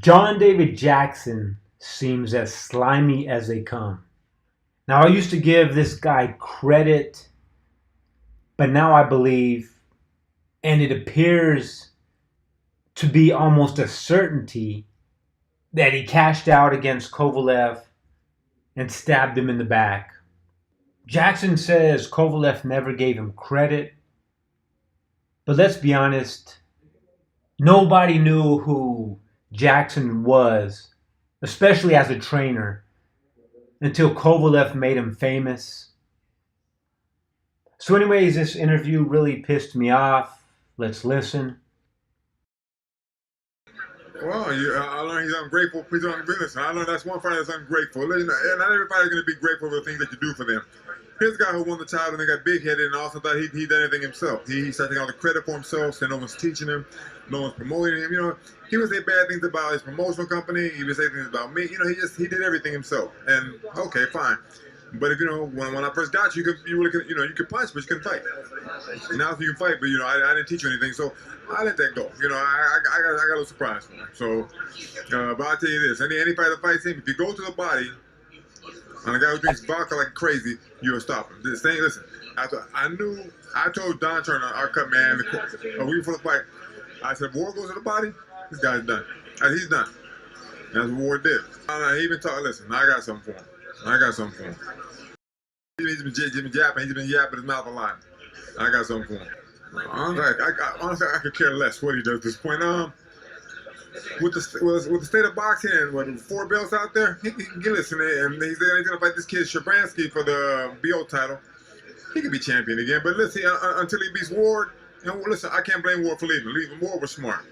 John David Jackson seems as slimy as they come. Now, I used to give this guy credit, but now I believe, and it appears to be almost a certainty, that he cashed out against Kovalev and stabbed him in the back. Jackson says Kovalev never gave him credit, but let's be honest, nobody knew who Jackson was, especially as a trainer, until Kovalev made him famous. So anyways, this interview really pissed me off. Let's listen. Well, I learned he's ungrateful. Please don't listen. I learned that's one fighter that's ungrateful. And not everybody's going to be grateful for the things that you do for them. Here's a guy who won the title and they got big-headed and also thought he did everything himself. He started taking all the credit for himself, so no one's teaching him, no one's promoting him. You know, he would say bad things about his promotional company. He would say things about me. You know, he did everything himself. And okay, fine. But if when I first got you, you could punch, but you couldn't fight. Now you can fight, but I didn't teach you anything, so I let that go. I got a little surprise for him. So, but I'll tell you this: any fighter that fights him, if you go to the body on a guy who drinks vodka like crazy, you'll stop him. Listen. I told Don Turner, our cut man, a week before the fight, I said, if Ward goes to the body, this guy's done. He's done. That's what Ward did. He even talked. Listen, I got something for him. He's been yapping his mouth a lot. I got something for him. Honestly, I could care less what he does at this point. With the state of boxing and with 4 belts out there, he can listen. And he's gonna fight this kid Shabransky for the BO title. He could be champion again. But listen, until he beats Ward, listen, I can't blame Ward for leaving. Ward was smart.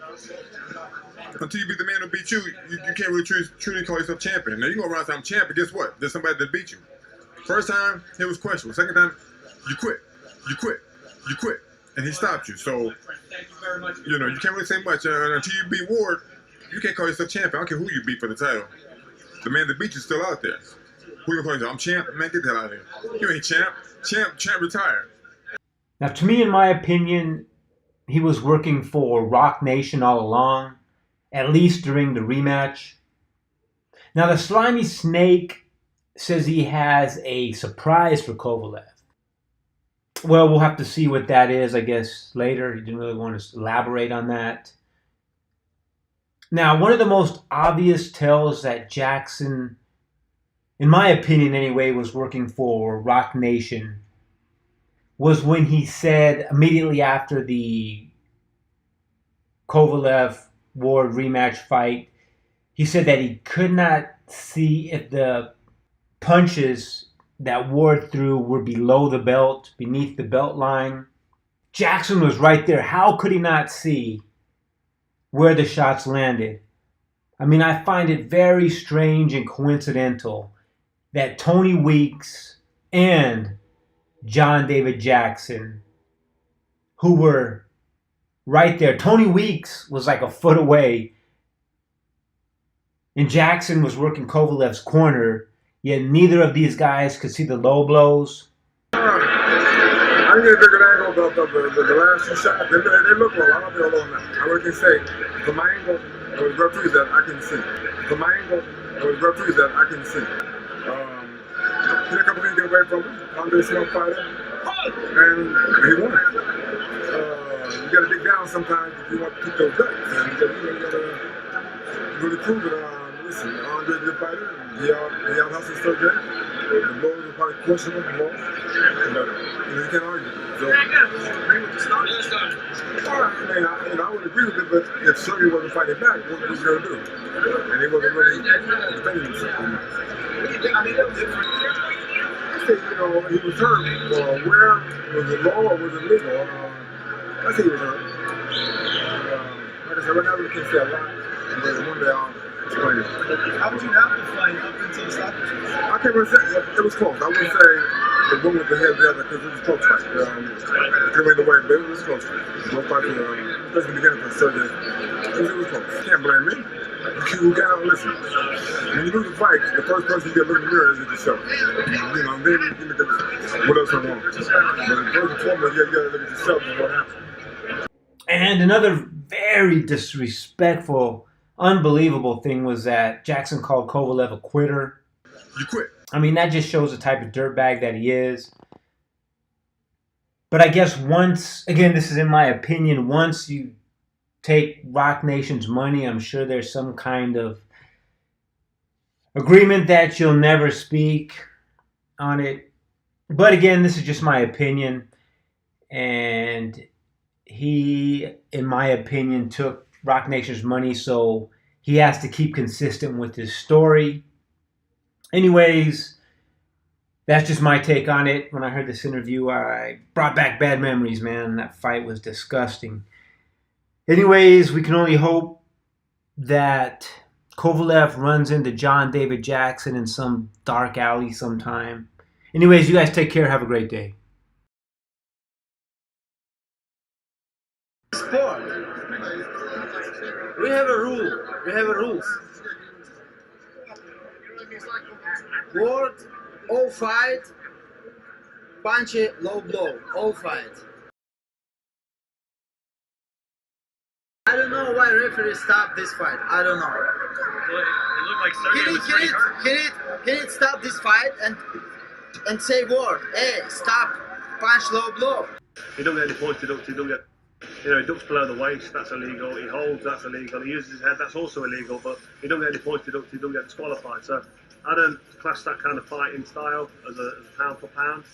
Until you beat the man who beat you, you can't really truly call yourself champion. Now you go around and say I'm champion. Guess what? There's somebody that beat you. First time, it was questionable. Second time, you quit, and he stopped you. So, you can't really say much until you beat Ward. You can't call yourself champion. I don't care who you beat for the title. The man that beat you is still out there. Who you call yourself? I'm champ. Man, get the hell out of here. You ain't champ. Champ retired. Now, to me, in my opinion, he was working for Roc Nation all along, at least during the rematch. Now, the slimy snake says he has a surprise for Kovalev. Well, we'll have to see what that is, I guess, later. He didn't really want to elaborate on that. Now, one of the most obvious tells that Jackson, in my opinion anyway, was working for Roc Nation was when he said immediately after the Kovalev-Ward rematch fight, he said that he could not see if the punches that Ward threw were below the belt, beneath the belt line. Jackson was right there. How could he not see where the shots landed? I mean, I find it very strange and coincidental that Tony Weeks and John David Jackson, who were right there. Tony Weeks was like a foot away, and Jackson was working Kovalev's corner, yet neither of these guys could see the low blows. I didn't get a bigger angle about the last 2 shots. They look low. I don't feel low now. I really can say, from my angle, it was referees that I can see. From my angle, it was referees that I can see. Hit a couple things get away from him. I'm a smart fighter, and he won. You got to dig down sometimes if you want to keep those guts. And you got to really prove it. Listen, Andre's a good fighter. He out hustles Sergey. The blows are probably questionable. But you can't argue. So, I would agree with it, but if Sergey wasn't fighting back, what was he going to do? And he wasn't really defending himself. I say, he was hurt. Where was it law or was it legal? I say he was hurt. Like I said, right now we can't say a lot. But one day I'll explain it. How would you have the fight up until the stoppage? I can't really say. It was close. I wouldn't say the one with the head the other because it was a close fight. It could have went the way, but it was close. Both fights were, especially the beginning for Sergey. It was close. You can't blame me. You gotta listen. When you lose a fight, the first person you get to look in the mirror is at yourself. Then you look at what else I want. But first and foremost, you gotta look at yourself and what happened. And another very disrespectful unbelievable thing was that Jackson called Kovalev a quitter. You quit. I mean, that just shows the type of dirtbag that he is. But I guess once, again, this is in my opinion, once you take Roc Nation's money, I'm sure there's some kind of agreement that you'll never speak on it. But again, this is just my opinion. And he, in my opinion, took Roc Nation's money, so he has to keep consistent with his story. Anyways, that's just my take on it. When I heard this interview, I brought back bad memories, man. That fight was disgusting. Anyways, we can only hope that Kovalev runs into John David Jackson in some dark alley sometime. Anyways, you guys take care. Have a great day. Sport. We have a rule. We have a rules. Word, all fight, punch it, low blow, all fight. I don't know why referee stopped this fight. I don't know. It looked like Sergey was pretty hurt. He need stop this fight and say word. Hey, stop, punch, low blow. He don't get any points deducted. He don't get, he ducks below the waist. That's illegal. He holds. That's illegal. He uses his head. That's also illegal. But he don't get any points deducted. He don't get disqualified. So I don't class that kind of fighting style as a pound for pound.